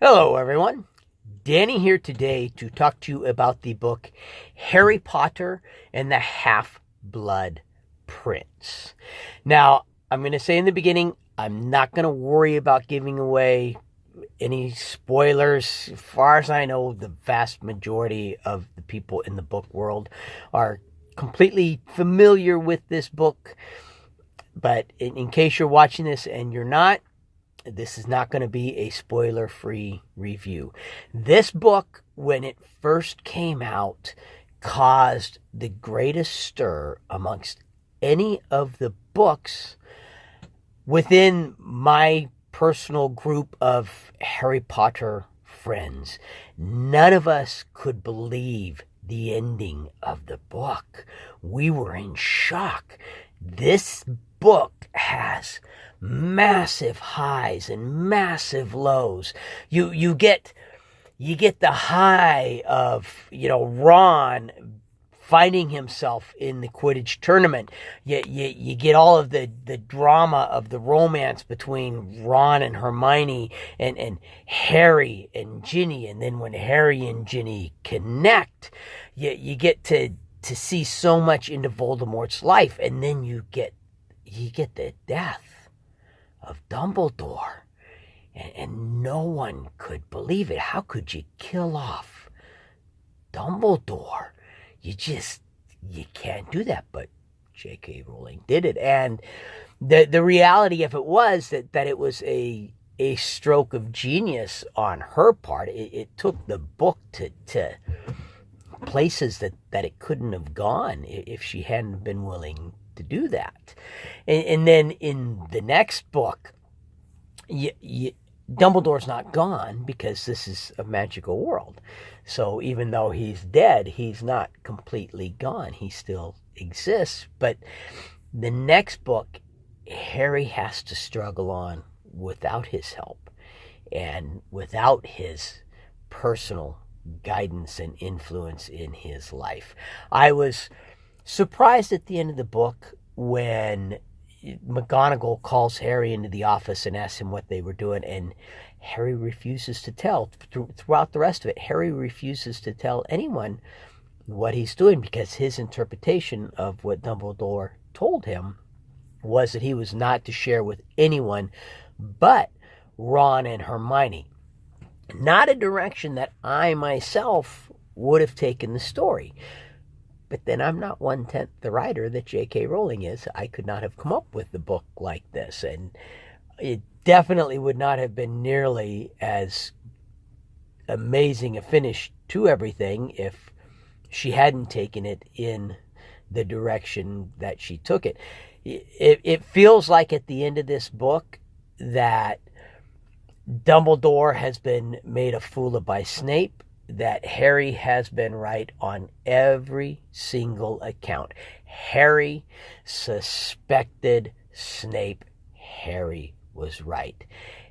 Hello, everyone. Danny here today to talk to you about the book Harry Potter and the Half-Blood Prince. Now, I'm going to say in the beginning, I'm not going to worry about giving away any spoilers. As far as I know, the vast majority of the people in the book world are completely familiar with this book. But in case you're watching this and you're not, this is not going to be a spoiler-free review. This book, when it first came out, caused the greatest stir amongst any of the books within my personal group of Harry Potter friends. None of us could believe the ending of the book. We were in shock. This book has massive highs and massive lows. You get the high of, Ron finding himself in the Quidditch tournament. You get all of the drama of the romance between Ron and Hermione and Harry and Ginny. And then when Harry and Ginny connect, you get to see so much into Voldemort's life. And then you get the death of Dumbledore. And no one could believe it. How could you kill off Dumbledore? You can't do that. But J.K. Rowling did it. And the reality of it was that it was a stroke of genius on her part. It took the book to places that it couldn't have gone if she hadn't been willing to do that. And then in the next book, Dumbledore's not gone because this is a magical world. So even though he's dead, he's not completely gone. He still exists. But the next book, Harry has to struggle on without his help and without his personal guidance and influence in his life. I was surprised at the end of the book when McGonagall calls Harry into the office and asks him what they were doing, and Harry refuses to tell. Throughout the rest of it, Harry refuses to tell anyone what he's doing because his interpretation of what Dumbledore told him was that he was not to share with anyone but Ron and Hermione. Not a direction that I myself would have taken the story. But then I'm not 1/10 the writer that J.K. Rowling is. I could not have come up with the book like this. And it definitely would not have been nearly as amazing a finish to everything if she hadn't taken it in the direction that she took it. It feels like at the end of this book that Dumbledore has been made a fool of by Snape, that Harry has been right on every single account. Harry suspected Snape. Harry was right.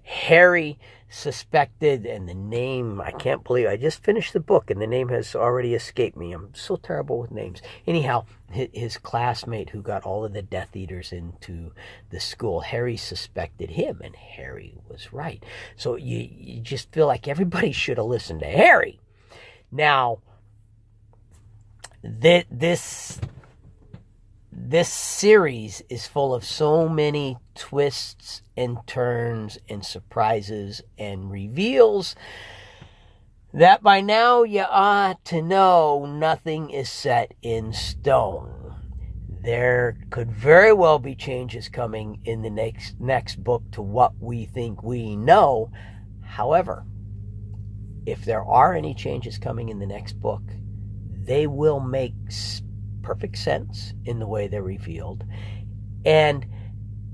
Harry suspected, and the name, I can't believe, I just finished the book and the name has already escaped me. I'm so terrible with names. Anyhow, his classmate who got all of the Death Eaters into the school, Harry suspected him, and Harry was right. So you just feel like everybody should have listened to Harry. Now, this series is full of so many twists and turns and surprises and reveals that by now you ought to know nothing is set in stone. There could very well be changes coming in the next book to what we think we know. However, if there are any changes coming in the next book, they will make perfect sense in the way they're revealed, and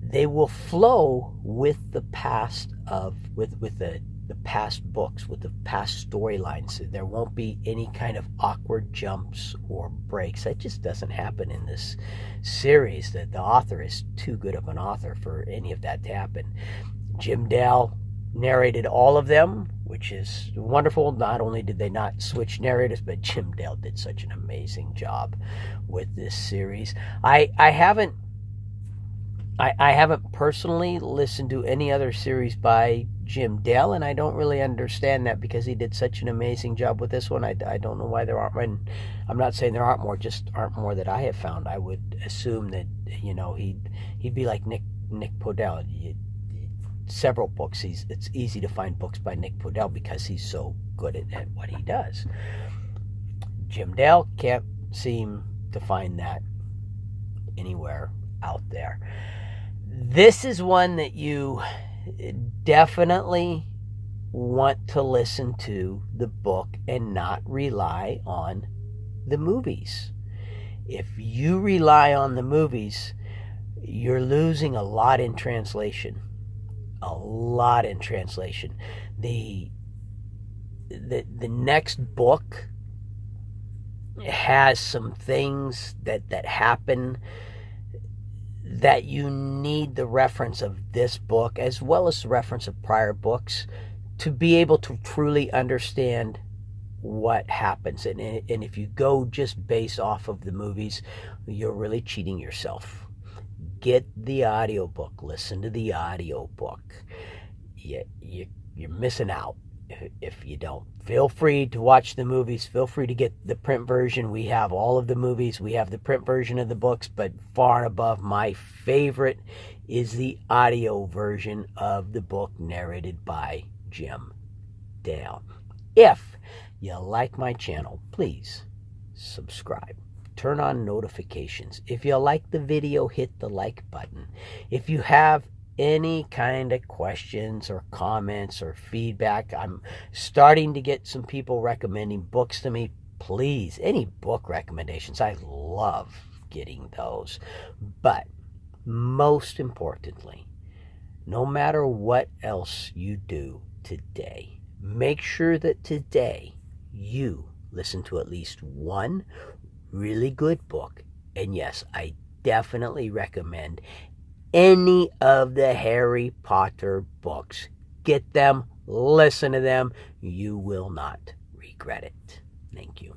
they will flow with the past with the past books, with the past storylines. There won't be any kind of awkward jumps or breaks. That just doesn't happen in this series. That the author is too good of an author for any of that to happen. Jim Dale narrated all of them, which is wonderful. Not only did they not switch narrators, but Jim Dale did such an amazing job with this series. I haven't personally listened to any other series by Jim Dale, and I don't really understand that because he did such an amazing job with this one. I don't know why there aren't, and I'm not saying there aren't more, just aren't more that I have found. I would assume that, he'd be like Nick Podell. Several books. It's easy to find books by Nick Podell because he's so good at what he does. Jim Dale, can't seem to find that anywhere out there. This is one that you definitely want to listen to the book and not rely on the movies. If you rely on the movies, you're losing a lot in translation. A lot in translation. The next book has some things that happen that you need the reference of this book as well as the reference of prior books to be able to truly understand what happens. And if you go just based off of the movies, you're really cheating yourself. Get the audiobook. Listen to the audiobook. You're missing out if you don't. Feel free to watch the movies. Feel free to get the print version. We have all of the movies. We have the print version of the books, but far and above, my favorite is the audio version of the book narrated by Jim Dale. If you like my channel, please subscribe. Turn on notifications. If you like the video, hit the like button. If you have any kind of questions or comments or feedback, I'm starting to get some people recommending books to me. Please, any book recommendations, I love getting those. But most importantly, no matter what else you do today, make sure that today you listen to at least one really good book. And yes, I definitely recommend any of the Harry Potter books. Get them, listen to them. You will not regret it. Thank you.